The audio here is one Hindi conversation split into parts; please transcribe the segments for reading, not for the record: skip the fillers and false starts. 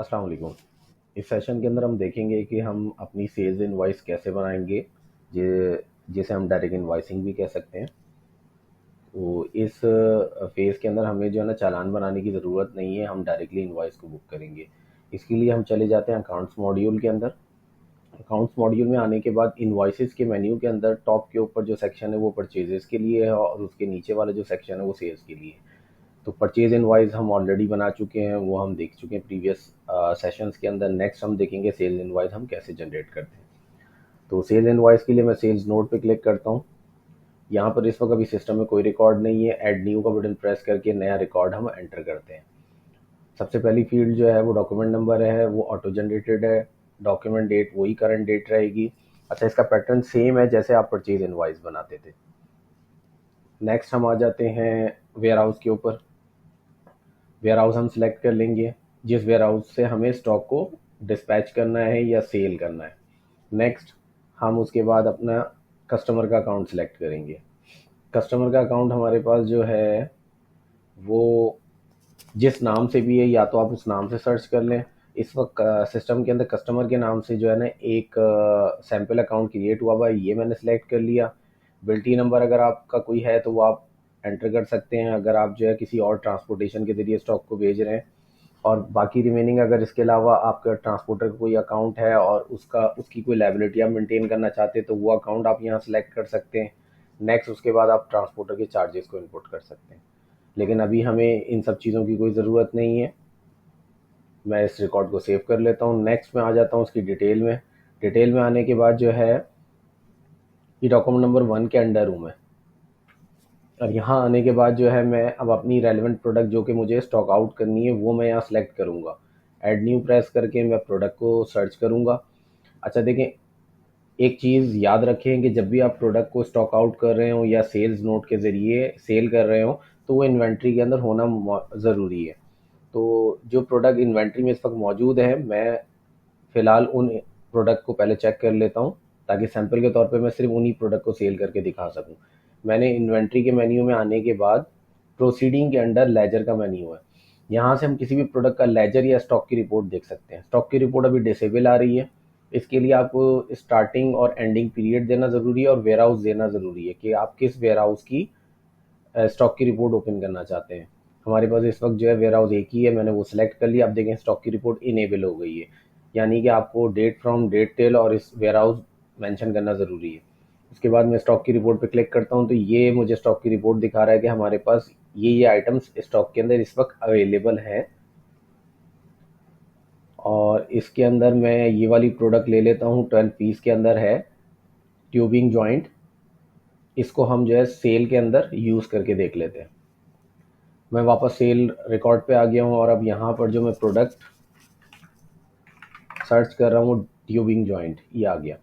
अस्सलाम वालेकुम। इस सेशन के अंदर हम देखेंगे कि हम अपनी सेल्स इनवॉइस कैसे बनाएंगे, जिसे हम डायरेक्ट इनवॉइसिंग भी कह सकते हैं। तो इस फेज़ के अंदर हमें जो है ना चालान बनाने की ज़रूरत नहीं है, हम डायरेक्टली इनवॉइस को बुक करेंगे। इसके लिए हम चले जाते हैं अकाउंट्स मॉड्यूल के अंदर। अकाउंट्स मॉड्यूल में आने के बाद इनवॉइसेस के मेन्यू के अंदर टॉप के ऊपर जो सेक्शन है वो परचेजेस के लिए है और उसके नीचे वाला जो सेक्शन है वो सेल्स के लिए है। तो परचेज इनवॉइस हम ऑलरेडी बना चुके हैं, वो हम देख चुके हैं प्रीवियस सेशंस के अंदर। नेक्स्ट हम देखेंगे सेल्स इनवॉइस हम कैसे जनरेट करते हैं। तो सेल्स इनवॉइस के लिए मैं सेल्स नोट पे क्लिक करता हूँ। यहाँ पर इस वक्त अभी सिस्टम में कोई रिकॉर्ड नहीं है। ऐड न्यू का बटन प्रेस करके नया रिकॉर्ड हम एंटर करते हैं। सबसे पहली फील्ड जो है वो डॉक्यूमेंट नंबर है, वो ऑटो जनरेटेड है। डॉक्यूमेंट डेट वही करंट डेट रहेगी। अच्छा, इसका पैटर्न सेम है जैसे आप परचेज इनवॉइस बनाते थे। नेक्स्ट हम आ जाते हैं वेयर हाउस के ऊपर। वेयर हाउस हम सिलेक्ट कर लेंगे, जिस वेयर हाउस से हमें स्टॉक को डिस्पैच करना है या सेल करना है। नेक्स्ट हम उसके बाद अपना कस्टमर का अकाउंट सेलेक्ट करेंगे। कस्टमर का अकाउंट हमारे पास जो है वो जिस नाम से भी है, या तो आप उस नाम से सर्च कर लें। इस वक्त सिस्टम के अंदर कस्टमर के नाम से जो है ना एक सैम्पल अकाउंट क्रिएट हुआ हुआ है, ये मैंने सेलेक्ट कर लिया। बिल्टी नंबर अगर आपका कोई है तो वो आप एंटर कर सकते हैं, अगर आप जो है किसी और ट्रांसपोर्टेशन के ज़रिए स्टॉक को भेज रहे हैं। और बाकी रिमेनिंग अगर इसके अलावा आपका ट्रांसपोर्टर का कोई अकाउंट है और उसकी कोई लायबिलिटी आप मेंटेन करना चाहते हैं तो वो अकाउंट आप यहाँ सेलेक्ट कर सकते हैं। नेक्स्ट उसके बाद आप ट्रांसपोर्टर के चार्जेस को इनपुट कर सकते हैं। लेकिन अभी हमें इन सब चीज़ों की कोई ज़रूरत नहीं है। मैं इस रिकॉर्ड को सेव कर लेता हूँ। नेक्स्ट में आ जाता हूँ उसकी डिटेल में। डिटेल में आने के बाद जो है ये डॉक्यूमेंट नंबर 1 के अंडर हूँ मैं। और यहाँ आने के बाद जो है मैं अब अपनी रेलेवेंट प्रोडक्ट जो कि मुझे स्टॉक आउट करनी है वो मैं यहाँ सेलेक्ट करूँगा। ऐड न्यू प्रेस करके मैं प्रोडक्ट को सर्च करूँगा। अच्छा देखें, एक चीज़ याद रखें कि जब भी आप प्रोडक्ट को स्टॉक आउट कर रहे हो या सेल्स नोट के ज़रिए सेल कर रहे हो तो वो इन्वेंट्री के अंदर होना ज़रूरी है। तो जो प्रोडक्ट इन्वेंट्री में इस वक्त मौजूद है, मैं फ़िलहाल उन प्रोडक्ट को पहले चेक कर लेता हूँ ताकि सैंपल के तौर पे मैं सिर्फ उन्हीं प्रोडक्ट को सेल करके दिखा सकूँ। मैंने इन्वेंट्री के मेन्यू में आने के बाद प्रोसीडिंग के अंडर लेजर का मेन्यू है। यहाँ से हम किसी भी प्रोडक्ट का लेजर या स्टॉक की रिपोर्ट देख सकते हैं। स्टॉक की रिपोर्ट अभी डिसेबल आ रही है। इसके लिए आपको स्टार्टिंग और एंडिंग पीरियड देना ज़रूरी है और वेयर हाउस देना ज़रूरी है कि आप किस वेयर हाउस की स्टॉक की रिपोर्ट ओपन करना चाहते हैं। हमारे पास इस वक्त जो है वेयर हाउस एक ही है, मैंने वो सिलेक्ट कर लिया। आप देखें स्टॉक की रिपोर्ट इनेबल हो गई है, यानी कि आपको डेट फ्रॉम डेट टिल और इस वेयर हाउस मैंशन करना ज़रूरी है। उसके बाद मैं स्टॉक की रिपोर्ट पे क्लिक करता हूँ तो ये मुझे स्टॉक की रिपोर्ट दिखा रहा है कि हमारे पास ये आइटम्स स्टॉक के अंदर इस वक्त अवेलेबल हैं। और इसके अंदर मैं ये वाली प्रोडक्ट ले लेता हूँ, 12 पीस के अंदर है ट्यूबिंग जॉइंट। इसको हम जो है सेल के अंदर यूज़ करके देख लेते हैं। मैं वापस सेल रिकॉर्ड पे आ गया हूँ और अब यहाँ पर जो मैं प्रोडक्ट सर्च कर रहा हूँ ट्यूबिंग जॉइंट, ये आ गया।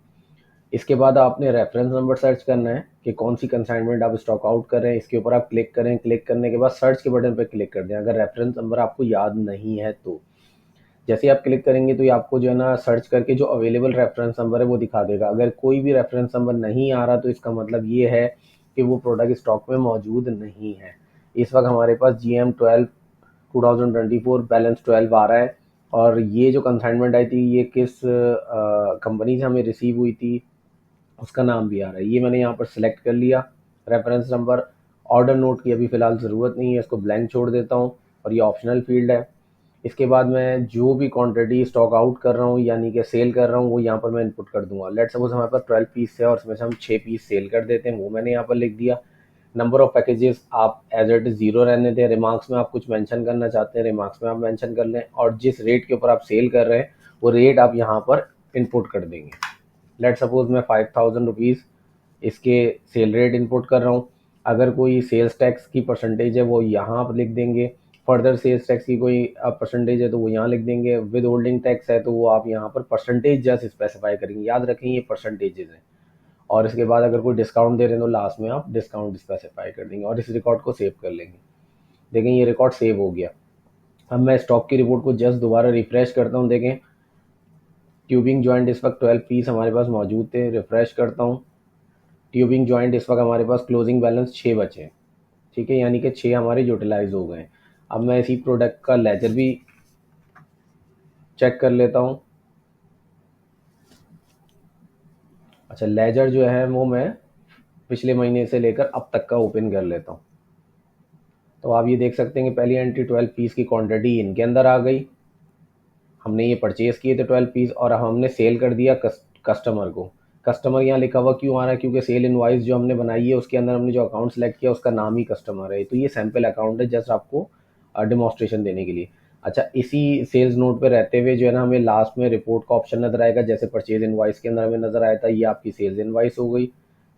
इसके बाद आपने रेफरेंस नंबर सर्च करना है कि कौन सी कंसाइनमेंट आप स्टॉक आउट कर रहे हैं। इसके ऊपर आप क्लिक करें, क्लिक करने के बाद सर्च के बटन पर क्लिक कर दें। अगर रेफरेंस नंबर आपको याद नहीं है तो जैसे ही आप क्लिक करेंगे तो ये आपको जो है ना सर्च करके जो अवेलेबल रेफरेंस नंबर है वो दिखा देगा। अगर कोई भी रेफरेंस नंबर नहीं आ रहा तो इसका मतलब ये है कि वो प्रोडक्ट स्टॉक में मौजूद नहीं है। इस वक्त हमारे पास GM12 2024 बैलेंस 12 आ रहा है और ये जो कंसाइनमेंट आई थी ये किस कंपनी से हमें रिसीव हुई थी उसका नाम भी आ रहा है। ये मैंने यहाँ पर सिलेक्ट कर लिया। रेफरेंस नंबर, ऑर्डर नोट की अभी फ़िलहाल ज़रूरत नहीं है, इसको ब्लैंक छोड़ देता हूँ और ये ऑप्शनल फील्ड है। इसके बाद मैं जो भी क्वांटिटी स्टॉक आउट कर रहा हूँ यानी कि सेल कर रहा हूँ वो यहाँ पर मैं इनपुट कर दूंगा। लेट सपोज हमारे पास 12 पीस है और इसमें से हम 6 पीस सेल कर देते हैं, वो मैंने यहाँ पर लिख दिया। नंबर ऑफ पैकेजेस आप एज इट इज़ 0 रहने दें। रिमार्क्स में आप कुछ मेंशन करना चाहते हैं, रिमार्क्स में आप मेंशन कर लें और जिस रेट के ऊपर आप सेल कर रहे हैं वो रेट आप यहाँ पर इनपुट कर देंगे। लेट सपोज मैं 5000 रुपीज़ इसके सेल रेट इनपुट कर रहा हूँ। अगर कोई सेल्स टैक्स की परसेंटेज है वो यहाँ पर लिख देंगे। फर्दर सेल्स टैक्स की कोई परसेंटेज है तो वो यहाँ लिख देंगे। विद होल्डिंग टैक्स है तो वो आप यहाँ पर परसेंटेज जस्ट स्पेसिफाई करेंगे। याद रखें ये परसेंटेजेस हैं। और इसके बाद अगर कोई डिस्काउंट दे रहे हैं तो लास्ट में आप डिस्काउंट स्पेसिफाई कर देंगे और इस रिकॉर्ड को सेव कर लेंगे। देखें ये रिकॉर्ड सेव हो गया। अब मैं स्टॉक की रिपोर्ट को जस्ट दोबारा रिफ्रेश करता हूँ। देखें ट्यूबिंग जॉइंट इस वक्त 12 पीस हमारे पास मौजूद थे। रिफ्रेश करता हूँ। ट्यूबिंग जॉइंट इस वक्त हमारे पास क्लोजिंग बैलेंस 6 बचे हैं। ठीक है, यानी कि 6 हमारे यूटिलाइज हो गए। अब मैं इसी प्रोडक्ट का लेजर भी चेक कर लेता हूँ। अच्छा, लेजर जो है वो मैं पिछले महीने से लेकर अब तक का ओपन कर लेता हूँ। तो आप ये देख सकते हैं कि पहली एंट्री 12 पीस की क्वांटिटी इनके अंदर आ गई। हमने ये परचेज किए थे 12 पीस और हमने सेल कर दिया कस्टमर को। कस्टमर यहाँ लिखा हुआ क्यों आ रहा है? क्योंकि सेल इनवाइस जो हमने बनाई है उसके अंदर हमने जो अकाउंट सेलेक्ट किया उसका नाम ही कस्टमर है। तो ये सैम्पल अकाउंट है, जस्ट आपको डिमॉन्स्ट्रेशन देने के लिए। अच्छा, इसी सेल्स नोट पे रहते हुए जो है ना, हमें लास्ट में रिपोर्ट का ऑप्शन नजर आएगा। जैसे परचेज इनवाइस के अंदर हमें नजर आया था, ये आपकी सेल्स इनवाइस हो गई।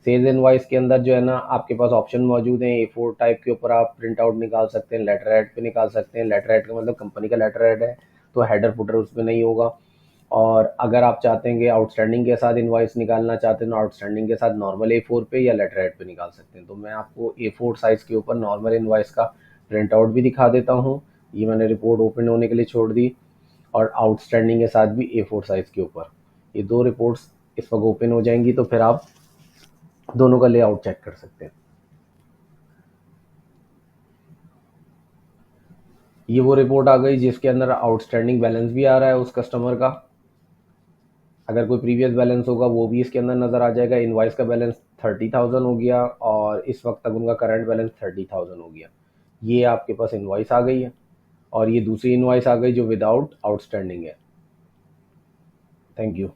सेल्स इनवाइस के अंदर जो है ना, आपके पास ऑप्शन मौजूद हैं। A4 टाइप के ऊपर आप प्रिंट आउट निकाल सकते हैं, लेटर हेड पे निकाल सकते हैं। लेटर हेड का मतलब कंपनी का लेटर हेड है, तो हेडर फुटर उसमें नहीं होगा। और अगर आप चाहते हैं कि आउटस्टैंडिंग के साथ इनवाइस निकालना चाहते हैं तो आउटस्टैंडिंग के साथ नॉर्मल A4 पे या लेटर हेड पे निकाल सकते हैं। तो मैं आपको A4 साइज़ के ऊपर नॉर्मल इनवाइस का प्रिंट आउट भी दिखा देता हूँ। ये मैंने रिपोर्ट ओपन होने के लिए छोड़ दी। और आउटस्टैंडिंग के साथ भी A4 साइज़ के ऊपर ये दो रिपोर्ट्स इस वक्त ओपन हो जाएंगी, तो फिर आप दोनों का लेआउट चेक कर सकते हैं। ये वो रिपोर्ट आ गई जिसके अंदर आउटस्टैंडिंग बैलेंस भी आ रहा है उस कस्टमर का। अगर कोई प्रीवियस बैलेंस होगा वो भी इसके अंदर नज़र आ जाएगा। इनवाइस का बैलेंस 30,000 हो गया और इस वक्त तक उनका करंट बैलेंस 30,000 हो गया। ये आपके पास इनवाइस आ गई है। और ये दूसरी इनवाइस आ गई जो विदाउट आउटस्टैंडिंग है। Thank you.